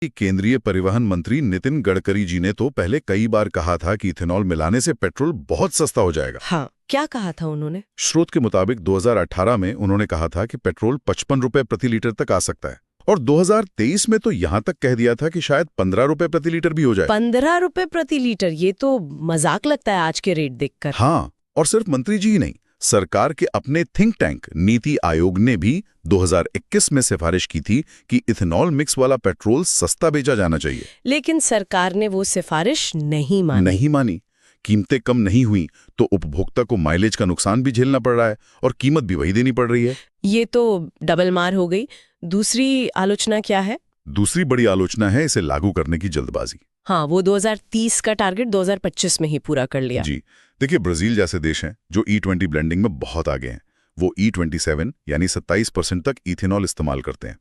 कि केंद्रीय परिवहन मंत्री नितिन गडकरी जी ने तो पहले कई बार कहा था कि इथेनॉल मिलाने से पेट्रोल बहुत सस्ता हो जाएगा। हाँ, क्या कहा था उन्होंने? स्रोत के मुताबिक 2018 में उन्होंने कहा था कि पेट्रोल 55 रुपए प्रति लीटर तक आ सकता है, और 2023 में तो यहां तक कह दिया था कि शायद 15 रुपए प्रति लीटर भी हो जाए। 15 रुपए प्रति लीटर, ये तो मजाक लगता है आज के रेट देखकर। हाँ, और सिर्फ मंत्री जी ही नहीं, सरकार के अपने थिंक टैंक नीति आयोग ने भी 2021 में सिफारिश की थी कि इथेनॉल मिक्स वाला पेट्रोल सस्ता बेचा जाना चाहिए। लेकिन सरकार ने वो सिफारिश नहीं मानी। कीमतें कम नहीं हुई तो उपभोक्ता को माइलेज का नुकसान भी झेलना पड़ रहा है और कीमत भी वही देनी पड़ रही है। ये तो डबल मार हो गई। दूसरी आलोचना क्या है? दूसरी बड़ी आलोचना है इसे लागू करने की जल्दबाजी। हाँ, वो 2030 का टारगेट 2025 में ही पूरा कर लिया। जी, देखिए ब्राजील जैसे देश हैं जो E20 ब्लेंडिंग में बहुत आगे हैं, वो E27 यानी 27% तक इथेनॉल इस्तेमाल करते हैं।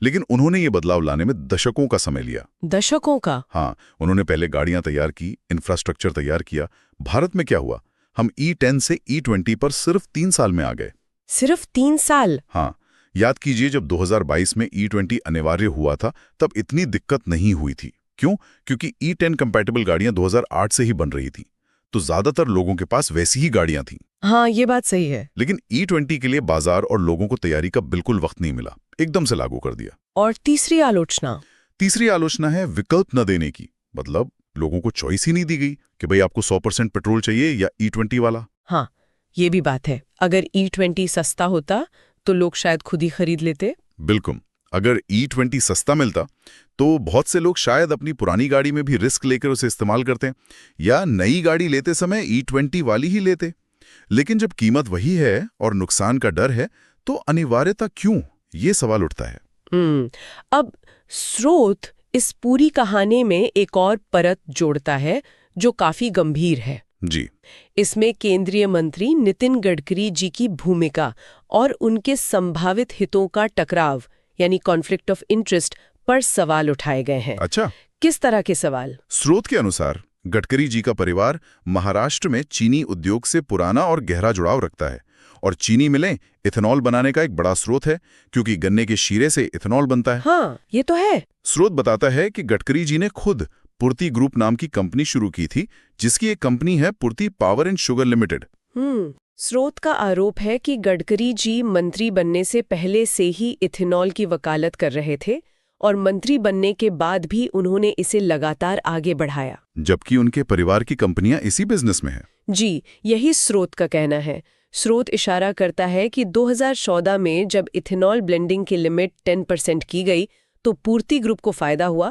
लेकिन उन्होंने ये बदलाव लाने में दशकों का समय लिया। दशकों का? हाँ, उन्होंने पहले गाड़ियां तैयार की, इंफ्रास्ट्रक्चर तैयार किया। भारत में क्या हुआ, हम E10 से E20 पर सिर्फ 3 साल में आ गए। सिर्फ 3 साल? हाँ, याद कीजिए जब 2022 में E20 अनिवार्य हुआ था तब इतनी दिक्कत नहीं हुई थी। क्यों? क्योंकि E10 कंपैटिबल गाड़ियां 2008 से ही बन रही थी, तो ज्यादातर लोगों के पास वैसी ही गाड़ियां थीं। हाँ, ये बात सही है। लेकिन E20 के लिए बाजार और लोगों को तैयारी का बिल्कुल वक्त नहीं मिला, एकदम से लागू कर दिया। और तीसरी आलोचना? तीसरी आलोचना है विकल्प न देने की। मतलब लोगों को चॉइस ही नहीं दी गई कि भाई आपको 100% पेट्रोल चाहिए या E20 वाला। हाँ, ये भी बात है। अगर E20 सस्ता होता तो लोग शायद खुद ही खरीद लेते। बिल्कुल, अगर E20 सस्ता मिलता तो बहुत से लोग शायद अपनी पुरानी गाड़ी में भी रिस्क लेकर उसे इस्तेमाल करते या नई गाड़ी लेते समय E20 वाली ही लेते। लेकिन जब कीमत वही है और नुकसान का डर है तो अनिवार्यता क्यों, ये सवाल उठता है। अब स्रोत इस पूरी कहानी में एक और परत जोड़ता है जो काफी गंभीर है। जी, इसमें केंद्रीय मंत्री नितिन गडकरी जी की भूमिका और उनके संभावित हितों का टकराव यानी कॉन्फ्लिक्ट ऑफ इंटरेस्ट पर सवाल उठाए गए हैं। अच्छा, किस तरह के सवाल? स्रोत के अनुसार गडकरी जी का परिवार महाराष्ट्र में चीनी उद्योग से पुराना और गहरा जुड़ाव रखता है, और चीनी मिलें इथेनॉल बनाने का एक बड़ा स्रोत है क्योंकि गन्ने के शीरे से इथेनॉल बनता है। हाँ, ये तो है। स्रोत बताता है कि गडकरी जी ने खुद पूर्ति ग्रुप नाम की कंपनी शुरू की थी, जिसकी एक कंपनी है पूर्ति पावर एंड शुगर लिमिटेड। स्रोत का आरोप है कि गडकरी जी मंत्री बनने से पहले से ही इथेनॉल की वकालत कर रहे थे और मंत्री बनने के बाद भी उन्होंने इसे लगातार आगे बढ़ाया, जबकि उनके परिवार की कंपनियां इसी बिजनेस में हैं। जी, यही स्रोत का कहना है। स्रोत इशारा करता है कि 2014 में जब इथेनॉल ब्लेंडिंग की लिमिट 10% की गई तो पूर्ति ग्रुप को फायदा हुआ,